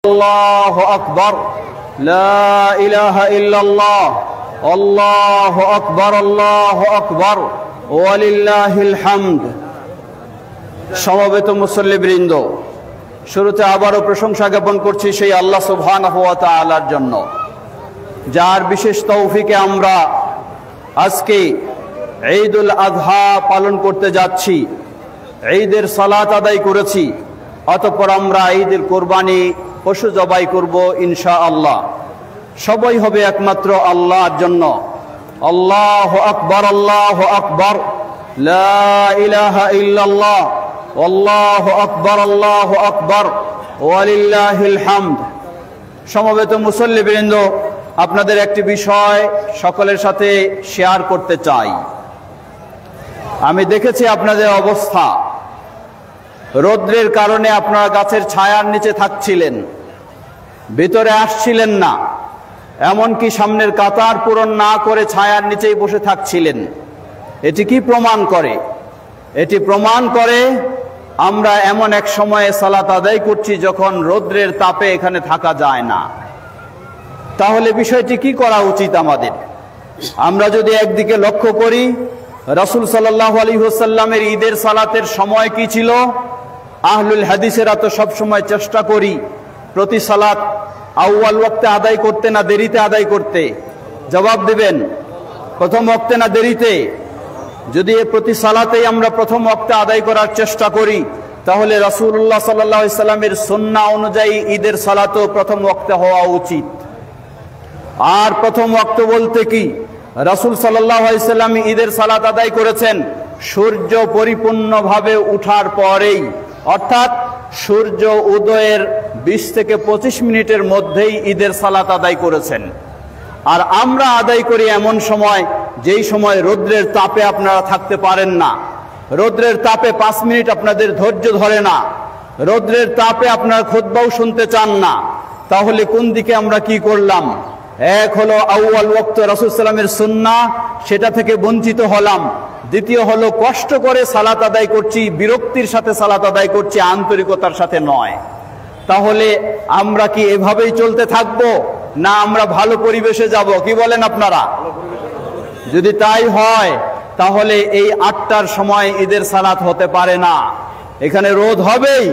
আল্লাহু আকবার, লা ইলাহা ইল্লাল্লাহ, আল্লাহু আকবার, আল্লাহু আকবার, ওয়ালিল্লাহিল হামদ। সমবেত মুসল্লিবৃন্দ, শুরুতে আবারও প্রশংসা জ্ঞাপন করছি সেই আল্লাহ সুবহানাহু ওয়া তাআলার জন্য, যার বিশেষ তৌফিকে আমরা আজকে ঈদুল আযহা পালন করতে যাচ্ছি। ঈদের সালাত আদায় করেছি, অতঃপর আমরা ঈদের কোরবানি পশু জবাই করব ইনশাআল্লাহ। সবাই হবে একমাত্র আল্লাহর জন্য। আল্লাহু আকবার, আল্লাহু আকবার, লা ইলাহা ইল্লাল্লাহ, আল্লাহু আকবার, আল্লাহু আকবার, ওয়ালিল্লাহিল হামদ। সমবেত মুসল্লিবৃন্দ, আপনাদের একটি বিষয় সকলের সাথে শেয়ার করতে চাই। আমি দেখেছি আপনাদের অবস্থা, রৌদ্রের কারণে আপনারা গাছের ছায়ার নিচে থাকছিলেন, ভিতরে আসছিলেন না, এমনকি সামনের কাতার পূরণ না করে ছায়ার নিচেই বসে থাকছিলেন। এটি কি প্রমাণ করে? এটি প্রমাণ করে আমরা এমন এক সময়ে সালাত আদায় করছি যখন রৌদ্রের তাপে এখানে থাকা যায় না। তাহলে বিষয়টি কি করা উচিত আমাদের? আমরা যদি একদিকে লক্ষ্য করি, রাসূল সাল্লাল্লাহু আলাইহি ওয়াসাল্লামের ঈদের সালাতের সময় কি ছিল? আহলুল হাদিসেরা তো সবসময় চেষ্টা করি প্রতি সালাত আউয়াল ওয়াক্তে আদায় করতে না দেরিতে আদায় করতে। জবাব দিবেন, প্রথম ওয়াক্তে না দেরিতে? যদি প্রতি সালাতেই আমরা প্রথম ওয়াক্তে আদায় করার চেষ্টা করি, তাহলে রাসূলুল্লাহ সাল্লাল্লাহু আলাইহি ওয়াসাল্লামের সুন্নাহ অনুযায়ী ঈদের সালাতও প্রথম ওয়াক্তে হওয়া উচিত। আর প্রথম ওয়াক্ত বলতে কি? রাসূল সাল্লাল্লাহু আলাইহি ওয়াসাল্লাম ঈদের সালাত আদায় করেছেন সূর্য পরিপূর্ণভাবে উঠার পরেই, অর্থাৎ সূর্য উদয়ের ২০ থেকে ২৫ মিনিটের মধ্যেই ঈদের সালাত আদায় করেছেন। আর আমরা আদায় করি এমন সময় যেই সময় রৌদ্রের তাপে আপনারা থাকতে পারেন না, রৌদ্রের তাপে ৫ মিনিট আপনাদের ধৈর্য ধরে না, রৌদ্রের তাপে আপনারা খুতবাও শুনতে চান না। তাহলে কোন দিকে আমরা কি করলাম? এক হলো আউয়াল ওয়াক্ত রাসূল সাল্লামের সুন্নাহ, সেটা থেকে বঞ্চিত হলাম। দ্বিতীয় হলো কষ্ট করে সালাত আদায় করছি, বিরক্তির সাথে সালাত আদায় করছি, আন্তরিকতার সাথে নয়। তাহলে আমরা কি এভাবেই চলতে থাকবো, না আমরা ভালো পরিবেশে যাব? কি বলেন আপনারা? যদি তাই হয় তাহলে এই ৮টার সময় ঈদের সালাত হতে পারে না, এখানে রোদ হবেই।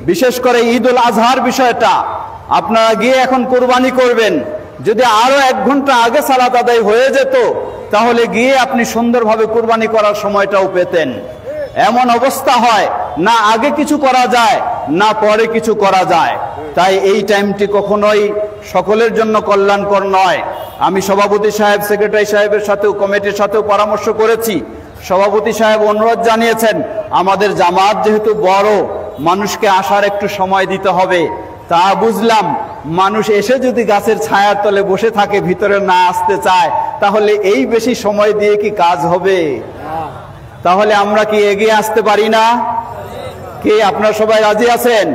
বিশেষ করে ঈদুল আজহার বিষয়টা, আপনারা গিয়ে এখন কোরবানি করবেন, যদি আরো ১ ঘন্টা আগে সালাত আদায় হয়ে যেত তাহলে গিয়ে আপনি সুন্দরভাবে কুরবানি করার সময়টাও পেতেন। এমন অবস্থা হয় না আগে কিছু করা যায় না পরে কিছু করা যায়। তাই এই টাইমটি কখনোই সকলের জন্য কল্যাণকর নয়। আমি সভাপতি সাহেব, সেক্রেটারি সাহেবের সাথেও, কমিটির সাথেও পরামর্শ করেছি। সভাপতি সাহেব অনুরোধ জানিয়েছেন, আমাদের জামাত যেহেতু বড়, মানুষকে আসার একটু সময় দিতে হবে। তা বুঝলাম, মানুষ এসে যদি গাছের ছায়ার তলে বসে থাকে, ভিতরে না আসতে চায়, তাহলে এই বেশি সময় দিয়ে কি কাজ হবে? তাহলে আমরা কি এগিয়ে আসতে পারি না? কি আপনারা সবাই রাজি আছেন?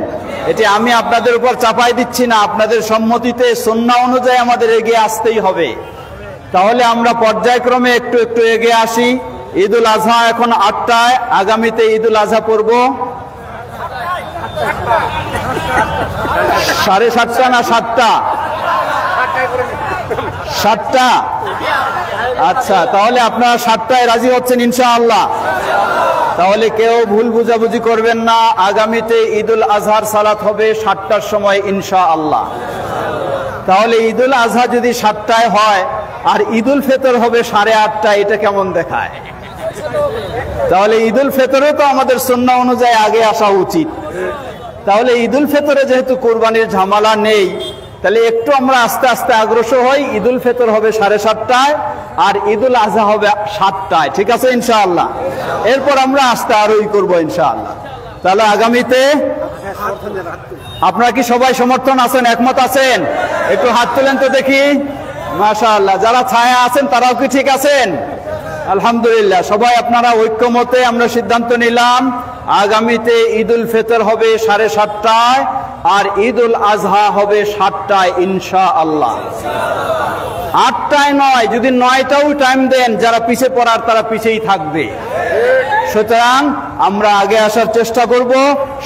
এটি আমি আপনাদের উপর চাপাই দিচ্ছি না, আপনাদের সম্মতিতে সুন্নাহ অনুযায়ী আমাদের এগিয়ে আসতেই হবে। তাহলে আমরা পর্যায়ক্রমে একটু একটু এগিয়ে আসি। ঈদুল আজহা এখন ৮টায়, আগামীতে ঈদুল আজহা পড়ব ৭:৩০ না ৭টা? ৭টা। আচ্ছা, তাহলে আপনারা ৭টায় রাজি হচ্ছেন ইনশাআল্লাহ? তাহলে কেউ ভুল বুঝাবুঝি করবেন না, আগামীতে ঈদুল আজহার সালাত হবে ৭টার সময় ইনশাআল্লাহ। তাহলে ঈদুল আজহা যদি ৭টায় হয় আর ঈদুল ফিতর হবে ৮:৩০, এটা কেমন দেখায়? তাহলে ঈদুল ফিতরে তো আমাদের সুন্নাহ অনুযায়ী আগে আসা উচিত। তাহলে ঈদুল ফিতরে যেহেতু কুরবানির ঝামেলা নেই, তাহলে একটু আমরা আস্তে আস্তে অগ্রসর হই। ঈদুল ফিতর হবে ৭:৩০ আর ঈদুল আজহা হবে ৭টায়, ঠিক আছে ইনশাআল্লাহ? এরপর আমরা আস্তে আরোই করবো ইনশাআল্লাহ। তাহলে আগামীতে আপনারা কি সবাই সমর্থন আছেন, একমত আছেন? একটু হাত তুলেন তো দেখি। মাশাআল্লাহ, যারা ছায়া আছেন তারাও কি ঠিক আছেন? আলহামদুলিল্লাহ, সবাই আপনারা ঐক্যমতে আমরা সিদ্ধান্ত নিলাম আগামীতে ঈদুল ফিতর হবে ৭:৩০ আর ঈদুল আজহা হবে ৭টায় ইনশাআল্লাহ। ৮টায় নয়, যদি ৯টাও টাইম দেন, যারা পিছে পড়ার তারা পিছেই থাকবে। সুতরাং আমরা আগে আসার চেষ্টা করব,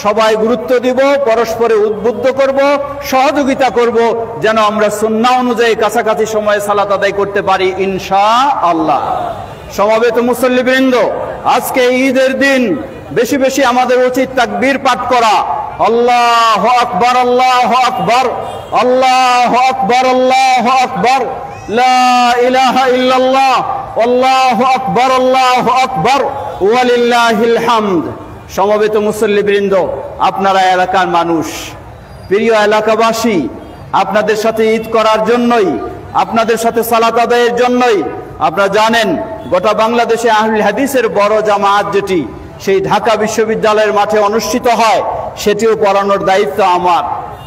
সবাই গুরুত্ব দিব, পরস্পরে উদ্বুদ্ধ করব, সহযোগিতা করব, যেন আমরা সুন্নাহ অনুযায়ী কাছাকাছি সময়ে সালাত আদায় করতে পারি ইনশাআল্লাহ। সমবেত মুসল্লিবৃন্দ, আজকে ঈদের দিন বেশি বেশি আমাদের উচিত তাকবীর পাঠ করা। আল্লাহু আকবার, আল্লাহু আকবার, আল্লাহু আকবার, আল্লাহু আকবার, লা ইলাহা ইল্লাল্লাহ, আল্লাহু আকবার, আল্লাহু আকবার, ওয়ালিল্লাহিল হামদ। সমবেত মুসল্লিবৃন্দ, আপনারা এলাকার মানুষ, প্রিয় এলাকাবাসী, আপনাদের সাথে ঈদ করার জন্যই, আপনাদের সাথে সালাত আদায়ের জন্যই আপনারা জানেন গোটা বাংলাদেশে আহলুল হাদিসের বড় জামাত যেটি সেই ঢাকা বিশ্ববিদ্যালয়ের মাঠে অনুষ্ঠিত হয়, সেটিও পড়ানোর দায়িত্ব আমার।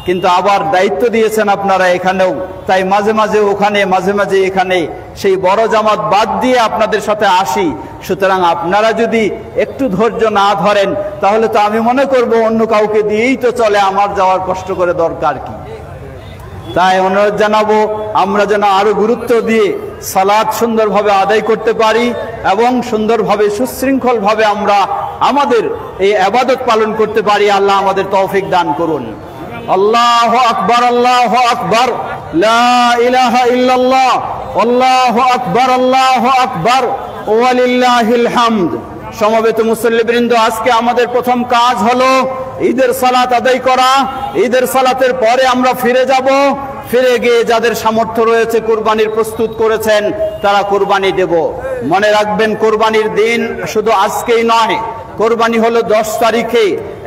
কিন্তু আবার দায়িত্ব দিয়েছেন আপনারা এখানেও, তাই মাঝে মাঝে ওখানে, মাঝে মাঝে এখানে, সেই বড় জামাত বাদ দিয়ে আপনাদের সাথে আসি। সুতরাং আপনারা যদি একটু ধৈর্য না ধরেন, তাহলে তো আমি মনে করব অন্য কাউকে দিয়েই তো চলে, আমার যাওয়ার কষ্ট করে দরকার কি। তাই অনুরোধ জানাবো, আমরা যেন আরো গুরুত্ব দিয়ে সালাত সুন্দরভাবে আদায় করতে পারি এবং সুন্দরভাবে সুশৃঙ্খলভাবে আমরা আমাদের এই ইবাদত পালন করতে পারি। আল্লাহ আমাদের তৌফিক দান করুন। আল্লাহু আকবার, আল্লাহু আকবার, লা ইলাহা ইল্লাল্লাহ, আল্লাহু আকবার, আল্লাহু আকবার, ওয়ালিল্লাহিল হামদ। সমবেত মুসল্লিবৃন্দ, আজকে আমাদের প্রথম কাজ হলো ঈদের সালাত আদায় করা। ঈদের সালাতের পরে আমরা ফিরে যাব, ফিরে গিয়ে যাদের সামর্থ্য রয়েছে কুরবানির প্রস্তুত করেছেন তারা কুরবানি দেব। মনে রাখবেন, কুরবানির দিন শুধু আজকেই নয়, কুরবানি হলো 10 তারিখে,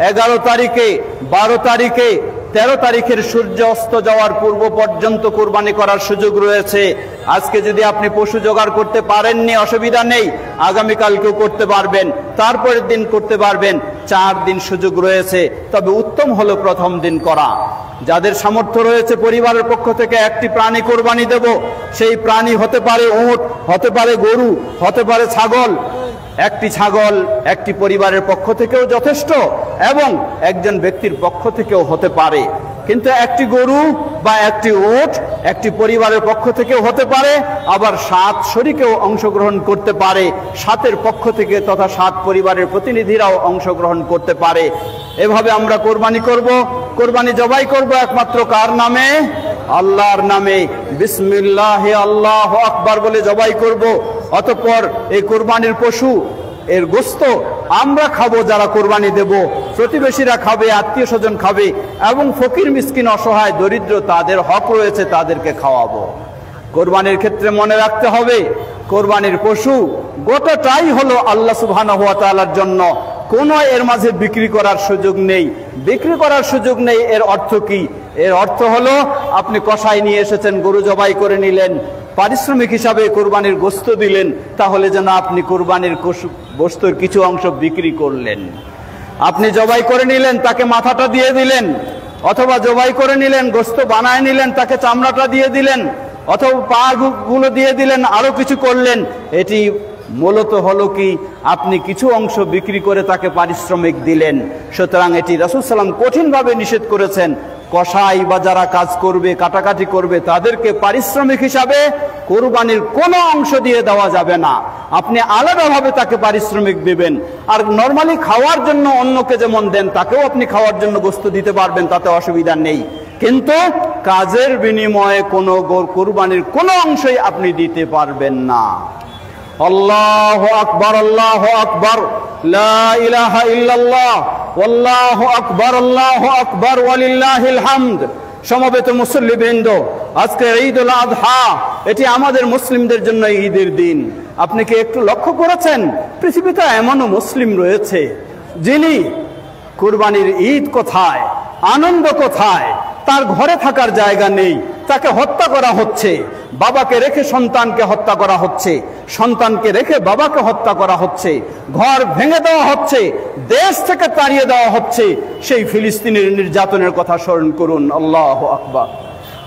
11 তারিখে, 12 তারিখে, 13 তারিখের সূর্য অস্ত যাওয়ার পূর্ব পর্যন্ত কুরবানি করার সুযোগ রয়েছে। আজকে যদি আপনি পশু জোগাড় করতে পারেননি, অসুবিধা নেই, আগামীকালকেও করতে পারবেন, তারপরের দিন করতে পারবেন, 4 দিন সুযোগ রয়েছে। তবে উত্তম হলো প্রথম দিন করা। যাদের সামর্থ্য রয়েছে পরিবারের পক্ষ থেকে একটি প্রাণী কোরবানি দেব, সেই প্রাণী হতে পারে উট, হতে পারে গরু, হতে পারে ছাগল। একটি ছাগল একটি পরিবারের পক্ষ থেকেও যথেষ্ট এবং একজন ব্যক্তির পক্ষ থেকেও হতে পারে। কিন্তু একটি গরু বা একটি উট একটি পরিবারের পক্ষ থেকেও হতে পারে, আবার 7 শরীকেও অংশগ্রহণ করতে পারে, 7-এর পক্ষ থেকে তথা 7 পরিবারের প্রতিনিধিরাও অংশগ্রহণ করতে পারে। এভাবে আমরা কোরবানি করব। কোরবানি জবাই করব একমাত্র কার নামে? আল্লাহর নামে। বিসমিল্লাহে আল্লাহু আকবার বলে জবাই করব। অতঃপর এই কোরবানির পশু, এর গোশত আমরা খাবো, যারা কোরবানি দেব, প্রতিবেশীরা খাবে, আত্মীয় স্বজন খাবে এবং ফকির মিসকিন অসহায় দরিদ্র তাদের হক রয়েছে, তাদেরকে খাওয়াবো। কোরবানির ক্ষেত্রে মনে রাখতে হবে, কোরবানির পশু গোটাটাই হলো আল্লাহ সুবহানাহু ওয়া তাআলার জন্য। কোনো এর মাঝে বিক্রি করার সুযোগ নেই। বিক্রি করার সুযোগ নেই এর অর্থ কি? এর অর্থ হলো আপনি কষাই নিয়ে এসেছেন, গরু জবাই করে নিলেন, পারিশ্রমিক হিসাবে কোরবানির গোশত দিলেন, তাহলে যেন আপনি কোরবানির গোশতের কিছু অংশ বিক্রি করলেন। আপনি জবাই করে নিলেন, তাকে মাথাটা দিয়ে দিলেন, অথবা জবাই করে নিলেন, গোশত বানায় নিলেন, তাকে চামড়াটা দিয়ে দিলেন, অথবা পা গুলো দিয়ে দিলেন, আরো কিছু করলেন। এটি মূলত হলো কি, আপনি কিছু অংশ বিক্রি করে তাকে পারিশ্রমিক দিলেন। সুতরাং এটি রাসূল সাল্লাল্লাহু আলাইহি ওয়াসাল্লাম কঠিনভাবে নিষেধ করেছেন। কসাই বা যারা কাজ করবে, কাটাকাটি করবে, তাদেরকে পারিশ্রমিক হিসাবে কোরবানির কোনো অংশ দিয়ে দেওয়া যাবে না। আপনি আলাদাভাবে তাকে পারিশ্রমিক দিবেন। আর নরমালি খাওয়ার জন্য অন্যকে যেমন দেন, তাকেও আপনি খাওয়ার জন্য গোশত দিতে পারবেন, তাতে অসুবিধা নেই। কিন্তু কাজের বিনিময়ে কোনো কোরবানির কোনো অংশই আপনি দিতে পারবেন না। আল্লাহু আকবার, আল্লাহু আকবার, লা ইলাহা ইল্লাল্লাহ, আল্লাহু আকবার, আল্লাহু আকবার, ওয়ালিল্লাহিল হামদ। সমবেত মুসল্লিবৃন্দ, আজকে ঈদুল আযহা, এটি আমাদের মুসলিমদের জন্য ঈদের দিন। আপনি কি একটু লক্ষ্য করেছেন, পৃথিবীতে এমনও মুসলিম রয়েছে যিনি কুরবানির ঈদ কোথায়, আনন্দ কোথায়, তার ঘরে থাকার জায়গা নেই, তাকে হত্যা করা হচ্ছে। বাবাকে রেখে সন্তানকে হত্যা করা হচ্ছে, সন্তানকে রেখে বাবাকে হত্যা করা হচ্ছে, ঘর ভেঙে দেওয়া হচ্ছে, দেশ থেকে তাড়িয়ে দেওয়া হচ্ছে। সেই ফিলিস্তিনের নির্যাতনের কথা স্মরণ করুন। আল্লাহু আকবার।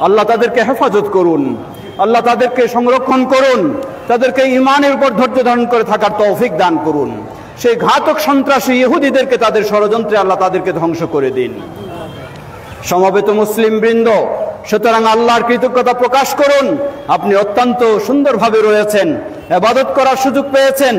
আল্লাহ তাদেরকে হেফাজত করুন, আল্লাহ তাদেরকে সংরক্ষণ করুন, তাদেরকে ঈমানের উপর ধৈর্য ধারণ করে থাকার তৌফিক দান করুন। সেই ঘাতক সন্ত্রাসী ইহুদিদেরকে, তাদের ষড়যন্ত্রে আল্লাহ তাদেরকে ধ্বংস করে দিন। সমবেত মুসলিম বৃন্দ, সুতরাং আল্লাহর কৃতজ্ঞতা প্রকাশ করুন। আপনি অত্যন্ত সুন্দরভাবে রয়েছেন, ইবাদত করার সুযোগ পেয়েছেন,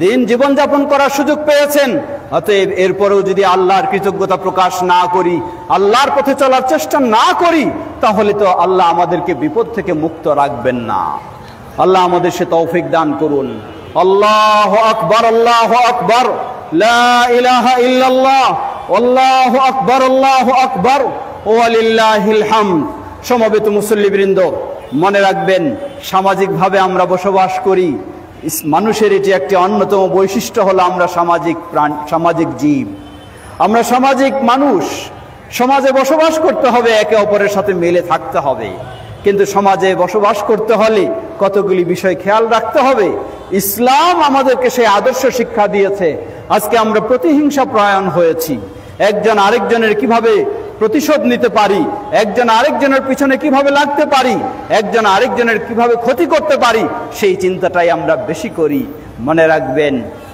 দিন জীবনযাপন করার সুযোগ পেয়েছেন। অতএব এরপরেও যদি আল্লাহর কৃতজ্ঞতা প্রকাশ না করি, আল্লাহর পথে চলার চেষ্টা না করি, তাহলে তো আল্লাহ আমাদেরকে বিপদ থেকে মুক্ত রাখবেন না। আল্লাহ আমাদের সে তৌফিক দান করুন। আল্লাহু আকবার, আল্লাহু আকবার, লা ইলাহা ইল্লাল্লাহ, আল্লাহু আকবার, আল্লাহু আকবার, ওয়া লিল্লাহিল হামদ। সমবেত মুসল্লিবৃন্দ, মনে রাখবেন, সামাজিকভাবে আমরা বসবাস করি। মানুষের এটি একটি অন্যতম বৈশিষ্ট্য হলো আমরা সামাজিক জীব, আমরা সামাজিক মানুষ। সমাজে বসবাস করতে হবে, একে অপরের সাথে মিলে থাকতে হবে। কিন্তু সমাজে বসবাস করতে হলে কতগুলি বিষয় খেয়াল রাখতে হবে। ইসলাম আমাদেরকে সেই আদর্শ শিক্ষা দিয়েছে। আজকে আমরা প্রতিহিংসা পরায়ণ হয়েছি। একজন আরেকজনের কিভাবে প্রতিশোধ নিতে পারি, একজন আরেকজনের পিছনে কিভাবে লাগতে পারি, একজন আরেকজনের কিভাবে ক্ষতি করতে পারি, সেই চিন্তাটাই আমরা বেশি করি। মনে রাখবেন,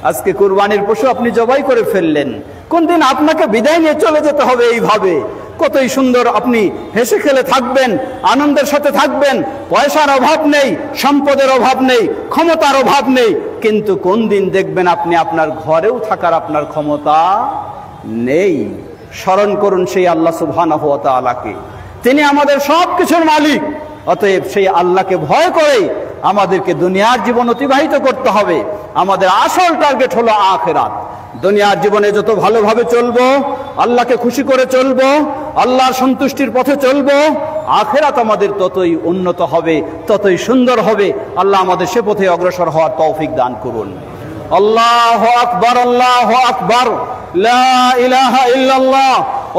আজকে কুরবানির পশু আপনি জবাই করে ফেললেন, কোন দিন আপনাকে বিদায় নিয়ে চলে যেতে হবে এইভাবে। কতই সুন্দর আপনি হেসে খেলে থাকবেন, আনন্দের সাথে থাকবেন, পয়সার অভাব নেই, সম্পদের অভাব নেই, ক্ষমতার অভাব নেই, কিন্তু কোন দিন দেখবেন আপনি আপনার ঘরেও থাকার আপনার ক্ষমতা নেই। স্মরণ করুন সেই আল্লাহ সুবহানাহু ওয়া তাআলাকে, তিনি আমাদের সব কিছুর মালিক। অতএব সেই আল্লাহকে ভয় করে আমাদেরকে দুনিয়ার জীবন অতিবাহিত করতে হবে। আমাদের আসল টার্গেট হলো আখিরাত। দুনিয়ার জীবনে যত ভালোভাবে চলবো, আল্লাহকে খুশি করে চলবো, আল্লাহর সন্তুষ্টির পথে চলবো, আখিরাত আমাদের ততই উন্নত হবে, ততই সুন্দর হবে। আল্লাহ আমাদের সে পথে অগ্রসর হওয়ার তৌফিক দান করুন। আল্লাহু আকবার, আল্লাহু আকবার, লা ইলাহা ইল্লাল্লাহ,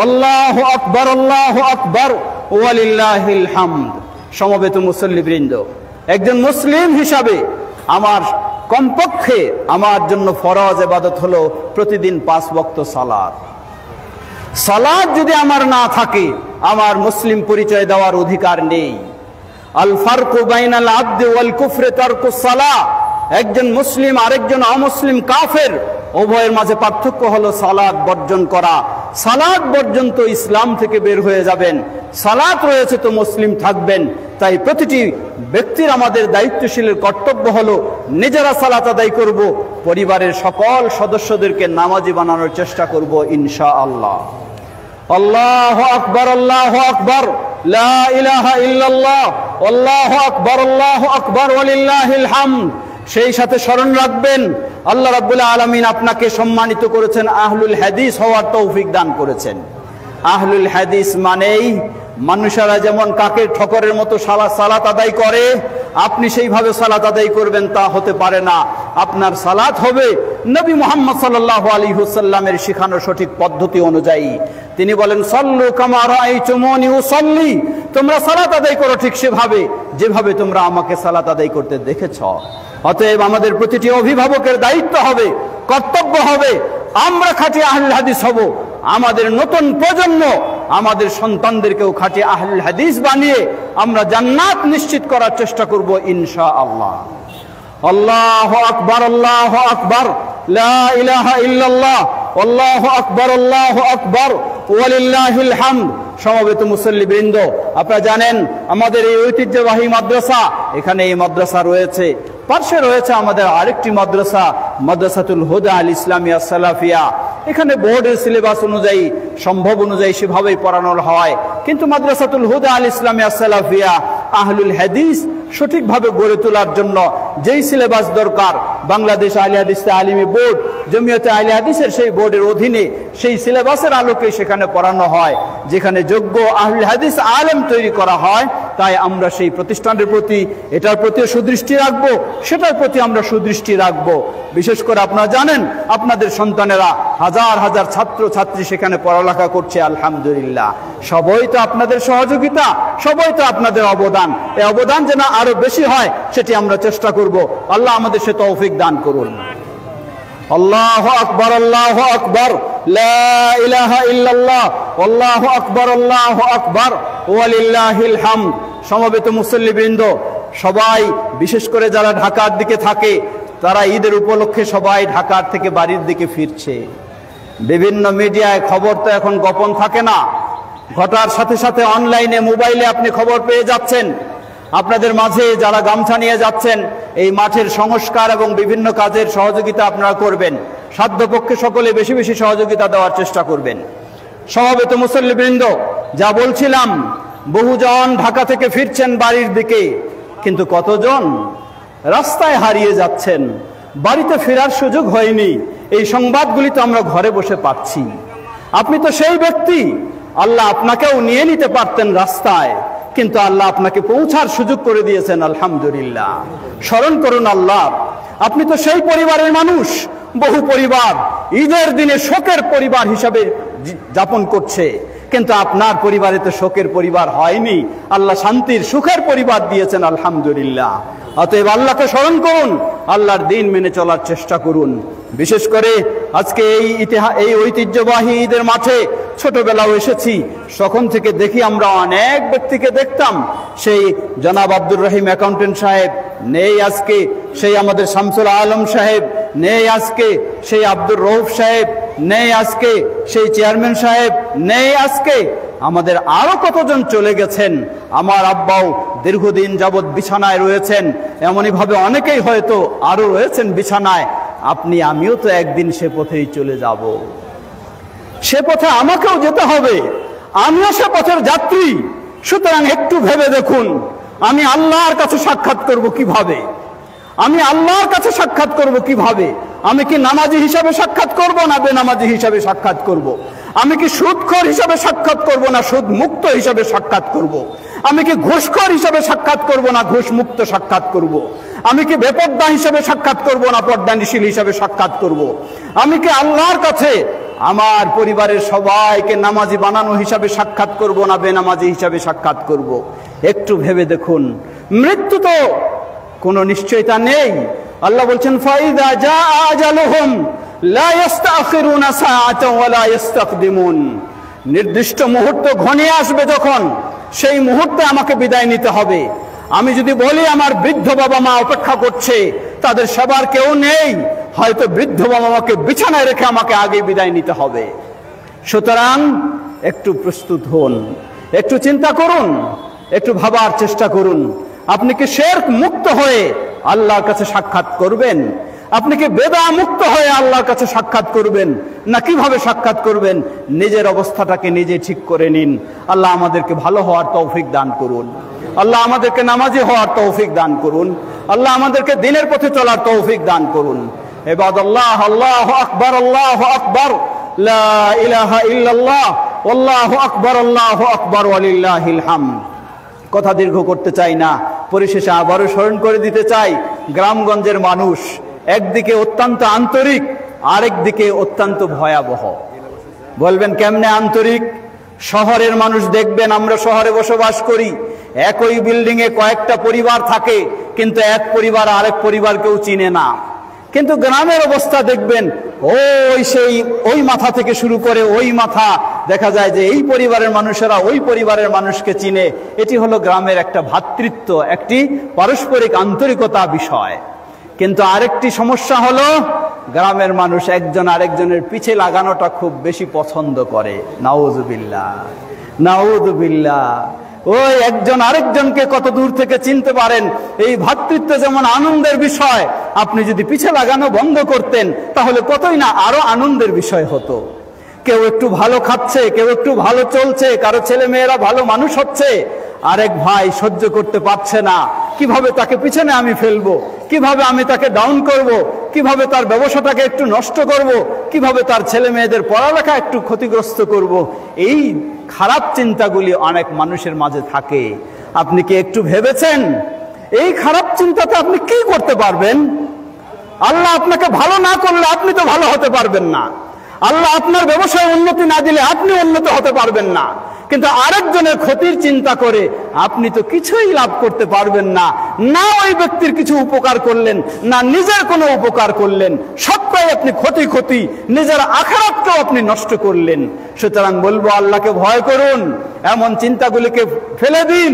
আল্লাহু আকবার, আল্লাহু আকবার, ওয়া লিল্লাহিল হামদ। সমবেত মুসল্লিবৃন্দ, একজন মুসলিম হিসাবে আমার কমপক্ষে আমার জন্য ফরজ ইবাদত হলো প্রতিদিন 5 ওয়াক্ত সালাত। সালাত যদি আমার না থাকে, আমার মুসলিম পরিচয় দেওয়ার অধিকার নেই। আল ফারকু বাইনাল আবদি ওয়াল কুফরি তারকুস সালাহ। একজন মুসলিম আরেকজন অমুসলিম কাফের, উভয়ের মাঝে পার্থক্য হলো সালাত বর্জন করা। সালাত বর্জন তো ইসলাম থেকে বের হয়ে যাবেন, সালাত রয়েছে তো মুসলিম থাকবেন। তাই প্রতিটি ব্যক্তির, আমাদের দায়িত্বশীলের কর্তব্য হলো নিজেরা সালাত আদায় করব, পরিবারের সকল সদস্যদেরকে নামাজি বানানোর চেষ্টা করব ইনশাআল্লাহ। আল্লাহু আকবার, আল্লাহু আকবার, লা ইলাহা ইল্লাল্লাহ, আল্লাহু আকবার, আল্লাহু আকবার, ওয়া লিল্লাহিল হামদ। সেই সাথে স্মরণ রাখবেন, আল্লাহ রাব্বুল আলামিন আপনাকে সম্মানিত করেছেন, আহলুল হাদিস হওয়ার তৌফিক দান করেছেন। আহলুল হাদিস মানেই মানুষেরা যেমন কাকের ঠকরের মতো সালাত আদায় করে, আপনি সেইভাবে সালাত আদায় করবেন তা হতে পারে না। আপনার সালাত হবে নবী মুহাম্মদ সাল্লাল্লাহু আলাইহি ওয়াসাল্লামের শেখানো সঠিক পদ্ধতি অনুযায়ী। তিনি বলেন, সাল্লু কামা রাআইতুমুনি উসাল্লি, তোমরা সালাত আদায় করো ঠিক সেভাবে যেভাবে তোমরা আমাকে সালাত আদায় করতে দেখেছো। অতএব আমাদের প্রতিটি অভিভাবকের দায়িত্ব হবে, কর্তব্য হবে, আমরা খাঁটি আহলুল হাদিস হব। আমাদের নতুন প্রজন্ম, আমাদের সন্তানদেরকেও খাঁটি আহলুল হাদিস বানিয়ে আমরা জান্নাত নিশ্চিত করার চেষ্টা করব ইনশাআল্লাহ। আল্লাহু আকবার, আল্লাহু আকবার, লা ইলাহা ইল্লাল্লাহ, আল্লাহু আকবার, আল্লাহু আকবার, ওয়া লিল্লাহিল হামদ। সমবেত মুসল্লিবৃন্দ, আপনারা জানেন আমাদের এই ঐতিহ্যবাহী মাদ্রাসা, এখানে এই মাদ্রাসা রয়েছে, পাশে রয়েছে আমাদের আরেকটি মাদ্রাসা, মাদ্রাসাতুল হুদা আল ইসলামিয়া সালাফিয়া। এখানে বোর্ডের সিলেবাস অনুযায়ী, সম্ভব অনুযায়ী সেভাবেই পড়ানো হয়। কিন্তু মাদ্রাসাতুল হুদা আল ইসলামিয়া সালাফিয়া আহলুল হাদিস সঠিকভাবে গড়ে তোলার জন্য যেই সিলেবাস দরকার, বাংলাদেশ আহলে হাদিস তালিমি বোর্ড, জমিয়তে আহলে হাদিসের সেই বোর্ডের অধীনে সেই সিলেবাসের আলোকে সেখানে পড়ানো হয়, যেখানে যোগ্য আহলুল হাদিস আলেম তৈরি করা হয়। তাই আমরা সেই প্রতিষ্ঠানের প্রতি, এটার প্রতিও সুদৃষ্টি রাখবো, সেটার প্রতি আমরা সুদৃষ্টি রাখবো। বিশেষ করে আপনারা জানেন আপনাদের সন্তানেরা হাজার হাজার ছাত্র ছাত্রী সেখানে পড়ালেখা করছে, আলহামদুলিল্লাহ। সবই তো আপনাদের সহযোগিতা, সবই তো আপনাদের অবদান। এই অবদান যেন আরো বেশি হয় সেটি আমরা চেষ্টা করব। আল্লাহ আমাদের সে তৌফিক দান করুন। আল্লাহু আকবার, আল্লাহু আকবার, লা ইলাহা ইল্লাল্লাহ, আল্লাহু আকবার, আল্লাহু আকবার, ওয়া লিল্লাহিল হামদ। সমবেত মুসল্লিবৃন্দ, সবাই, বিশেষ করে যারা ঢাকার দিকে থাকে, তারা ঈদের উপলক্ষে সবাই ঢাকার থেকে বাড়ির দিকে ফিরছে। বিভিন্ন মিডিয়ায় খবর তো এখন গোপন থাকে না, ঘটার সাথে সাথে অনলাইনে, মোবাইলে আপনি খবর পেয়ে যাচ্ছেন। আপনাদের মাঝে যারা গামছা নিয়ে যাচ্ছেন, এই মাঠের সংস্কার এবং বিভিন্ন কাজের সহযোগিতা আপনারা করবেন। সাধ্যপক্ষে সকলে বেশি বেশি সহযোগিতা দেওয়ার চেষ্টা করবেন। সমবেত মুসল্লিবৃন্দ, যা বলছিলাম, বহুজন ঢাকা থেকে ফিরছেন বাড়ির দিকে, কিন্তু কতজন রাস্তায় হারিয়ে যাচ্ছেন, বাড়িতে ফেরার সুযোগ হয়নি। এই সংবাদগুলি তো আমরা ঘরে বসে পাচ্ছি। আপনি তো সেই ব্যক্তি, আল্লাহ আপনাকেও নিয়ে নিতে পারতেন রাস্তায়, কিন্তু আল্লাহ আপনাকে পৌঁছার সুযোগ করে দিয়েছেন। আলহামদুলিল্লাহ, স্মরণ করুন আল্লাহ। আপনি তো সেই পরিবারের মানুষ, বহু পরিবার ঈদের দিনে শোকের পরিবার হিসাবে যাপন করছে, কিন্তু আপনার পরিবারে তো শোকের পরিবার হয়নি, আল্লাহ শান্তির সুখের পরিবার দিয়েছেন। আলহামদুলিল্লাহ। অতএব আল্লাহকে স্মরণ করুন, আল্লাহর দিন মেনে চলার চেষ্টা করুন। বিশেষ করে আজকে এই ঐতিহ্যবাহী ঈদের মাঠে ছোটবেলাও এসেছি, তখন থেকে দেখি আমরা অনেক ব্যক্তিকে দেখতাম। সেই জনাব আব্দুর রহিম অ্যাকাউন্টেন্ট সাহেব নেই আজকে, সেই আমাদের শামসুল আলম সাহেব নেই আজকে, সেই আব্দুর রৌফ সাহেব নেই আজকে, সেই চেয়ারম্যান সাহেব নেই আজকে, আমাদের আরো কতজন চলে গেছেন। আমার আব্বাও দীর্ঘদিন যাবৎ বিছানায় রয়েছেন, এমনই ভাবে অনেকেই হয়তো আরো রয়েছেন বিছানায়। আপনি আমিও তো একদিন সে পথেই চলে যাব, সে পথে আমাকেও যেতে হবে, আমিও সে পথের যাত্রী। সুতরাং একটু ভেবে দেখুন, আমি আল্লাহর কাছে সাক্ষাৎ করব কিভাবে? আমি আল্লাহর কাছে সাক্ষাৎ করব কিভাবে? আমি কি নামাজি হিসাবে সাক্ষাৎ করব না বেনামাজি হিসাবে সাক্ষাৎ করব? আমি কি সুদখোর হিসাবে সাক্ষাৎ করব না সুদ মুক্ত হিসাবে সাক্ষাৎ করব? আমি কি ঘুষখোর হিসাবে সাক্ষাৎ করব না ঘুষ মুক্ত সাক্ষাৎ করব? আমি কি বেপর্দা হিসাবে সাক্ষাৎ করব না পর্দানিশীল হিসাবে সাক্ষাৎ করব? আমি কি আল্লাহর কাছে আমার পরিবারের সবাইকে নামাজি বানানো হিসাবে সাক্ষাৎ করব না বেনামাজি হিসাবে সাক্ষাৎ করব? একটু ভেবে দেখুন। মৃত্যু তো কোনো নিশ্চয়তা নেই। আল্লাহ বলছেন, ফাইদা জা আজালুহুম লা ইস্তাখিরুনা সাআতান ওয়া লা ইস্তাকদিমুন। নির্দিষ্ট মুহূর্ত ঘনিয়ে আসবে যখন, সেই মুহূর্তে আমাকে বিদায় নিতে হবে। আমি যদি বলি আমার বৃদ্ধ বাবা মা অপেক্ষা করছে, তাদের সবার কেউ নেই, হয়তো বৃদ্ধ বাবা মাকে বিছানায় রেখে আমাকে আগে বিদায় নিতে হবে। সুতরাং একটু প্রস্তুত হন, একটু চিন্তা করুন, একটু ভাবার চেষ্টা করুন। আপনি কি শিরক মুক্ত হয়ে আল্লাহর কাছে সাক্ষাৎ করবেন? আপনি কি বেদা মুক্ত হয়ে আল্লাহর কাছে সাক্ষাৎ করবেন? না কিভাবে সাক্ষাৎ করবেন? নিজের অবস্থাটাকে নিজে ঠিক করে নিন। আল্লাহ আমাদেরকে ভালো হওয়ার তৌফিক দান করুন। আল্লাহ আমাদেরকে নামাজি হওয়ার তৌফিক দান করুন। আল্লাহ আমাদেরকে দ্বীনের পথে চলার তৌফিক দান করুন। ইবাদাল্লাহ, আল্লাহু আকবার, আল্লাহু আকবার, লা ইলাহা ইল্লাল্লাহ, আল্লাহু আকবার, আল্লাহু আকবার, ওয়ালিল্লাহিল হামদ। কথা দীর্ঘ করতে চাই না, পরিশেষে আবারও স্মরণ করে দিতে চাই, গ্রামগঞ্জের মানুষ একদিকে অত্যন্ত আন্তরিক, আরেক দিকে অত্যন্ত ভয়াবহ। বলবেন কেমনে আন্তরিক? শহরের মানুষ দেখবেন, আমরা শহরে বসবাস করি, একই বিল্ডিং এ কয়েকটা পরিবার থাকে, কিন্তু এক পরিবার আরেক পরিবারকেও চিনে না। কিন্তু গ্রামের অবস্থা দেখবেন, ওই মাথা থেকে শুরু করে ওই মাথা, দেখা যায় যে এই পরিবারের মানুষেরা ওই পরিবারের মানুষকে চিনে। এটি হলো গ্রামের একটা ভ্রাতৃত্ব, একটি পারস্পরিক আন্তরিকতা বিষয়। কিন্তু আরেকটি সমস্যা হলো, গ্রামের মানুষ একজন আরেকজনের পিছে লাগানোটা খুব বেশি পছন্দ করে। নাউযুবিল্লাহ, নাউযুবিল্লাহ। ওই একজন আরেকজনকে কত দূর থেকে চিনতে পারেন। এই ভ্রাতৃত্ব যেমন আনন্দের বিষয়, আপনি যদি পিছে লাগানো বন্ধ করতেন তাহলে কতই না আরো আনন্দের বিষয় হতো। কেউ একটু ভালো খাচ্ছে, কেউ একটু ভালো চলছে, কারো ছেলে মেয়েরা ভালো মানুষ হচ্ছে, আরেক ভাই সহ্য করতে পারছে না, কিভাবে তাকে পিছনে আমি ফেলবো, কিভাবে আমি তাকে ডাউন করব, কিভাবে তার ব্যবসাটাকে একটু নষ্ট করব, কিভাবে তার ছেলে মেয়েদের পড়ালেখা একটু ক্ষতিগ্রস্ত করব। এই খারাপ চিন্তাগুলি অনেক মানুষের মাঝে থাকে। আপনি কি একটু ভেবেছেন এই খারাপ চিন্তাতে আপনি কি করতে পারবেন? আল্লাহ আপনাকে ভালো না করলে আপনি তো ভালো হতে পারবেন না। আল্লাহ আপনার ব্যবসায় উন্নতি না দিলে আপনি উন্নত হতে পারবেন না। কিন্তু আরেকজনের ক্ষতির চিন্তা করে আপনি তো কিছুই লাভ করতে পারবেন না। না ওই ব্যক্তির কিছু উপকার করলেন, না নিজের কোনো উপকার করলেন, সবটাই আপনি ক্ষতি, নিজের আখিরাতকেও আপনি নষ্ট করলেন। সুতরাং বলবো, আল্লাহকে ভয় করুন, এমন চিন্তাগুলিকে ফেলে দিন,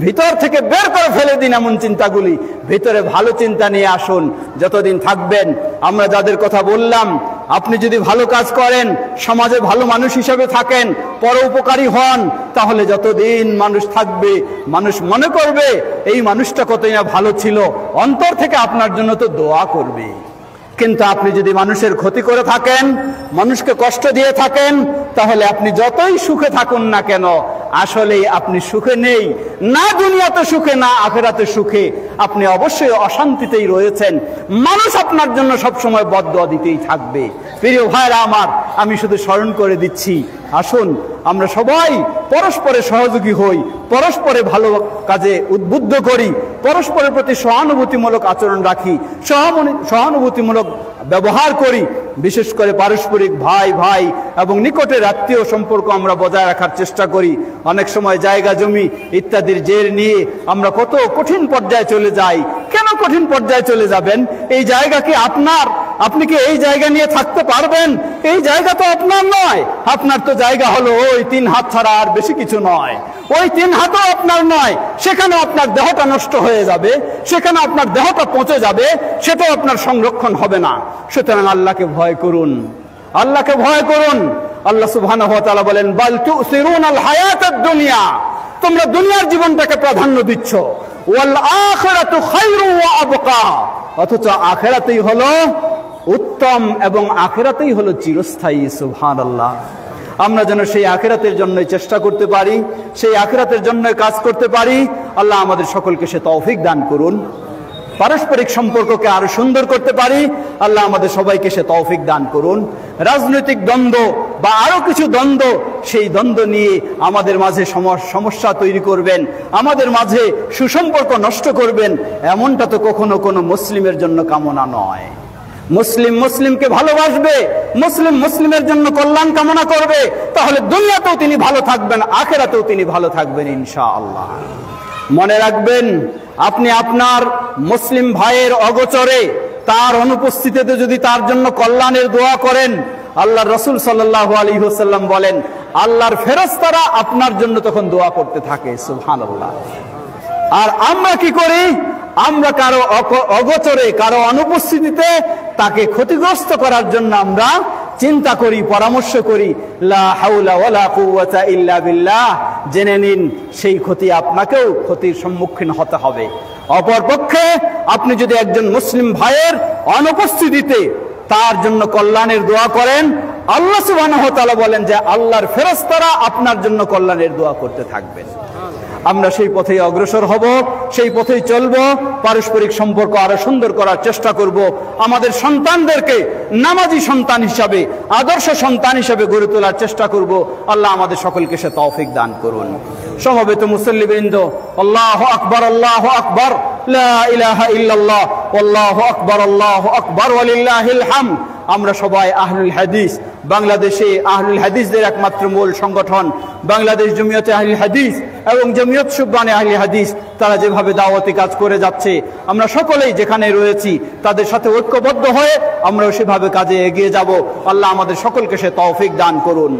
ভিতর থেকে বের করে ফেলে দিন এমন চিন্তাগুলি, ভিতরে ভালো চিন্তা নিয়ে আসুন। যতদিন থাকবেন, আমরা যাদের কথা বললাম আপনি যদি ভালো কাজ করেন, সমাজে ভালো মানুষ হিসেবে থাকেন, পরোপকারী হন, তাহলে যতদিন মানুষ থাকবে মানুষ মনে করবে এই মানুষটা কতই না ভালো ছিল, অন্তর থেকে আপনার জন্য তো দোয়া করবে। কিন্তু আপনি যদি মানুষের ক্ষতি করে থাকেন, মানুষকে কষ্ট দিয়ে থাকেন, তাহলে আপনি যতই সুখে থাকুন না কেন, আসলেই আপনি সুখে নেই, না দুনিয়াতে সুখে না আখিরাতে সুখে, আপনি অবশ্যই অশান্তিতেই রয়েছেন। মানুষ আপনার জন্য সবসময় বদদোয়া দিতেই থাকবে। প্রিয় ভাইরা আমার, আমি শুধু স্মরণ করে দিচ্ছি, আসুন আমরা সবাই পরস্পরের সহযোগী হই, পরস্পরে ভালো কাজে উদ্বুদ্ধ করি, পরস্পরের প্রতি সহানুভূতিমূলক আচরণ রাখি, সহানুভূতিমূলক ব্যবহার করি। বিশেষ করে পারস্পরিক ভাই ভাই এবং নিকটের আত্মীয় সম্পর্ক আমরা বজায় রাখার চেষ্টা করি। অনেক সময় জায়গা জমি ইত্যাদির জের নিয়ে আমরা কত কঠিন পর্যায়ে চলে যাই। কেন কঠিন পর্যায়ে চলে যাবেন? এই জায়গা কি আপনার? আপনি কি এই জায়গা নিয়ে থাকতে পারবেন? এই জায়গা তো আপনার নয়। আপনার তো জায়গা হলো ওই 3 হাত ছাড়া আর বেশি কিছু নয়। ওই 3 হাতও আপনার নয়, সেখানে আপনার দেহটা নষ্ট হয়ে যাবে, সেখানে আপনার দেহটা পচে যাবে, সেটাও আপনার সংরক্ষণ হবে না। সুতরাং আল্লাহকে ভয় করুন, আল্লাহকে ভয় করুন। আল্লাহ সুবহানাহু ওয়া তাআলা বলেন, বাল তুসিরুনাল হায়াতাদ দুনিয়া, তোমরা দুনিয়ার জীবনটাকে প্রাধান্য দিচ্ছ, ওয়াল আখিরাতু খায়রু ওয়া আবকা, অথচ আখিরাতেই হলো উত্তম এবং আখিরাতেই হলো চিরস্থায়ী। সুবহানাল্লাহ। আমরা যেন সেই আখিরাতের জন্যই চেষ্টা করতে পারি, সেই আখিরাতের জন্যই কাজ করতে পারি। আল্লাহ আমাদের সকলকে সে তৌফিক দান করুন। পারস্পরিক সম্পর্ককে আরো সুন্দর করতে পারি, আল্লাহ আমাদের সবাইকে সে তৌফিক দান করুন। রাজনৈতিক দ্বন্দ্ব বা আরো কিছু দ্বন্দ্ব, সেই দ্বন্দ্ব নিয়ে আমাদের মাঝে সমস্যা তৈরি করবেন, আমাদের মাঝে সুসম্পর্ক নষ্ট করবেন, এমনটা তো কখনো কোনো মুসলিমের জন্য কামনা নয়। মুসলিম মুসলিমকে ভালোবাসবে, মুসলিম মুসলিমের জন্য কল্যাণ কামনা করবে, তাহলে দুনিয়াতেও তিনি ভালো থাকবেন, আখিরাতেও তিনি ভালো থাকবেন ইনশাআল্লাহ। মনে রাখবেন, আপনি আপনার মুসলিম ভাইয়ের অগোচরে, তার অনুপস্থিতিতে যদি তার জন্য কল্যাণের দোয়া করেন, আল্লাহর রাসূল সাল্লাল্লাহু আলাইহি ওয়াসাল্লাম বলেন, আল্লাহর ফেরেশতারা আপনার জন্য তখন দোয়া করতে থাকে। সুবহানাল্লাহ। আর আমরা কি করি? আমরা কারো অগোচরে, কারো অনুপস্থিতিতে তাকে ক্ষতিগ্রস্ত করার জন্য আমরা চিন্তা করি, পরামর্শ করি। লা হাওলা ওয়ালা কুওয়াতা ইল্লা বিল্লাহ। জেনে নিন, সেই ক্ষতি আপনাকেও ক্ষতির সম্মুখীন হতে হবে। অপরপক্ষে আপনি যদি একজন মুসলিম ভাইয়ের অনুপস্থিতিতে তার জন্য কল্যাণের দোয়া করেন, আল্লাহ সুবহানাহু ওয়া তাআলা বলেন যে আল্লাহর ফেরেশতারা আপনার জন্য কল্যাণের দোয়া করতে থাকবেন। আমরা সেই পথেই অগ্রসর হব, সেই পথেই চলব, পারস্পরিক সম্পর্ক আরো সুন্দর করার চেষ্টা করব, আমাদের সন্তানদেরকে নামাজি সন্তান হিসাবে, আদর্শ সন্তান হিসাবে গড়ে তোলার চেষ্টা করব। আল্লাহ আমাদের সকলকে সে তৌফিক দান করুন। সমবেত মুসল্লিবৃন্দ, আল্লাহু আকবার, আল্লাহু আকবার, লা ইলাহা ইল্লাল্লাহ, আল্লাহু আকবার, আল্লাহু আকবার, ওয়ালিল্লাহিল হামদ। আমরা সবাই আহলুল হাদিস, বাংলাদেশে আহলুল হাদিসদের একমাত্র মূল সংগঠন বাংলাদেশ জমিয়তে আহলুল হাদিস এবং জমিয়ত সুবহানে আহলুল হাদিস, তারা যেভাবে দাওয়াতি কাজ করে যাচ্ছে, আমরা সকলেই যেখানে রয়েছি তাদের সাথে ঐক্যবদ্ধ হয়ে আমরাও সেভাবে কাজে এগিয়ে যাব। আল্লাহ আমাদের সকলকে সে তৌফিক দান করুন।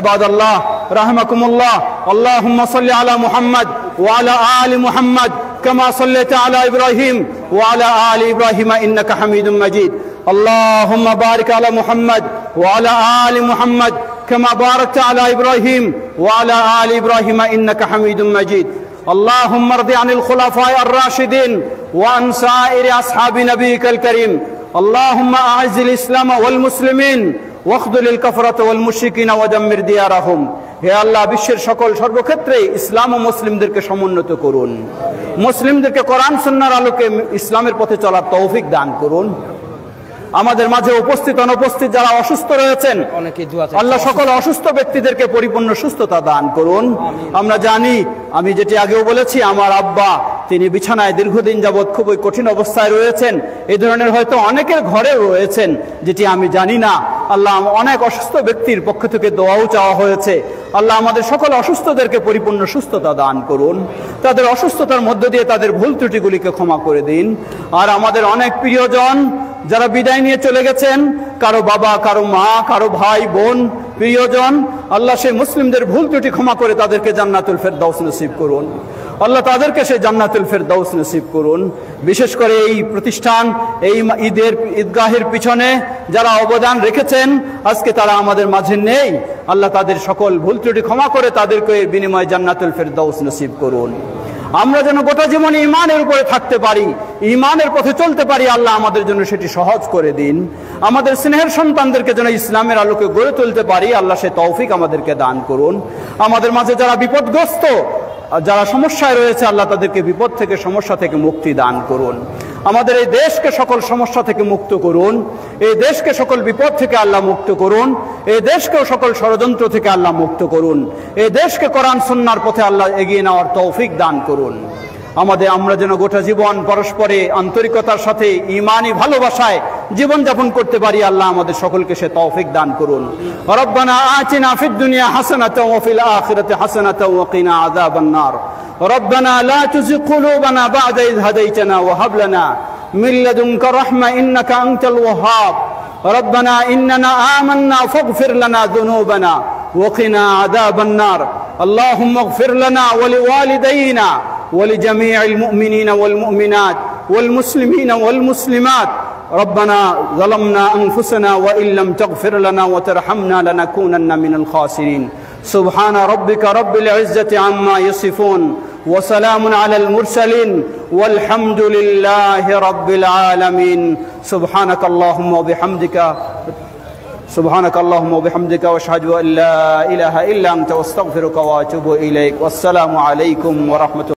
ইবাদাল্লাহ রাহমাকুমুল্লাহ, আল্লাহুম্মা সাল্লি আলা মুহাম্মদ ওয়া আলা আলি মুহাম্মদ কামা সাল্লাইতা আলা ইব্রাহিম ওয়া আলা আলি ইব্রাহিম ইন্নাকা হামিদুম মাজিদ। اللهم بارك على محمد وعلى آل محمد كما باركت على إبراهيم وعلى آل إبراهيم إنك حميد مجيد. اللهم ارض عن الخلفاء الراشدين وعن سائر أصحاب نبيك الكريم. اللهم أعز الإسلام والمسلمين واخذل الكفرة والمشركين ودمر ديارهم. হে আল্লাহ, বিশ্বের সকল সর্বক্ষেত্রে ইসলাম ও মুসলিমদেরকে সমুন্নত করুন, মুসলিমদেরকে কোরআন সুন্নাহর আলোকে ইসলামের পথে চলার তৌফিক দান করুন। আমাদের মাঝে উপস্থিত অনুপস্থিত যারা অসুস্থ রয়েছেন, আল্লাহ সকল অসুস্থ ব্যক্তিদেরকে পরিপূর্ণ সুস্থতা দান করুন। আমরা জানি, আমি যেটি আগেও বলেছি, আমার আব্বা তিনি বিছানায় দীর্ঘদিন যাবৎ খুবই কঠিন অবস্থায় রয়েছেন। এই ধরনের হয়তো অনেকের ঘরেও রয়েছেন, যেটি আমি জানি না। আল্লাহ, অনেক অসুস্থ ব্যক্তির পক্ষ থেকে দোয়াও চাওয়া হয়েছে। আল্লাহ আমাদের সকল অসুস্থদেরকে পরিপূর্ণ সুস্থতা দান করুন, তাদের অসুস্থতার মধ্য দিয়ে তাদের ভুল ত্রুটিগুলিকে ক্ষমা করে দিন। আর আমাদের অনেক প্রিয়জন যারা বিদায় নিয়ে চলে গেছেন, কারো বাবা, কারো মা, কারো ভাই বোন, প্রিয়জন, আল্লাহ সেই মুসলিমদের ভুল ত্রুটি ক্ষমা করে তাদেরকে জান্নাতুল ফেরদাউস নসিব করুন। আল্লাহ তাদেরকে সেই জান্নাতুল ফেরদাউস নসিব করুন। বিশেষ করে এই প্রতিষ্ঠান, এই ঈদগাহের পিছনে যারা অবদান রেখেছেন, আজকে তারা আমাদের মাঝে নেই। আল্লাহ তাদের সকল ভুল ত্রুটি ক্ষমা করে তাদেরকে এর বিনিময়ে জান্নাতুল ফেরদাউস নসিব করুন। আমরা যেন গোটা জীবন ঈমানের উপরে থাকতে পারি, ঈমানের পথে চলতে পারি, আল্লাহ আমাদের জন্য সেটি সহজ করে দিন। আমাদের স্নেহের সন্তানদেরকে যেন ইসলামের আলোকে গড়ে তুলতে পারি, আল্লাহ সে তৌফিক আমাদেরকে দান করুন। আমাদের মাঝে যারা বিপদগ্রস্ত, যারা সমস্যায় রয়েছে, আল্লাহ তাদেরকে বিপদ থেকে, সমস্যা থেকে মুক্তি দান করুন। আমাদের এই দেশকে সকল সমস্যা থেকে মুক্ত করুন, এই দেশকে সকল বিপদ থেকে আল্লাহ মুক্ত করুন, এই দেশকেও সকল ষড়যন্ত্র থেকে আল্লাহ মুক্ত করুন, এই দেশকে কোরআন সুন্নাহর পথে আল্লাহ এগিয়ে নেওয়ার তৌফিক দান করুন। আমরা যেন গোটা জীবন পরস্পরে আন্তরিকতার সাথে ঈমানি ভালোবাসায় জীবন যাপন করতে পারি, আল্লাহ আমাদের সকলকে সে তৌফিক দান করুন। রব্বানা আতিনা ফিদ দুনিয়া হাসানাতাও ওয়া ফিল আখিরাতি হাসানাতাও ওয়া কিনা আযাবান নার। রব্বানা লা তুযিগ কুলুবানা বা'দা ইয হাদাইতানা ওয়া হাব লানা মিন লাদুনকা রাহমা ইন্নাকা আনতাল ওয়াহ্হাব। রব্বানা ইন্নানা আমান্না ফাগফির লানা যুনুবানা ওয়া কিনা আযাবান নার। আল্লাহুম্মা ইগফির লানা ওয়া লিওয়ালিদাইনা ولجميع المؤمنين والمؤمنات والمسلمين والمسلمات. ربنا ظلمنا أنفسنا وإن لم تغفر لنا وترحمنا لنكونن من الخاسرين. سبحان ربك رب العزة عما يصفون وسلام على المرسلين والحمد لله رب العالمين. سبحانك اللهم وبحمدك واشهد ان لا اله الا انت واستغفرك واتوب اليك. والسلام عليكم ورحمة الله.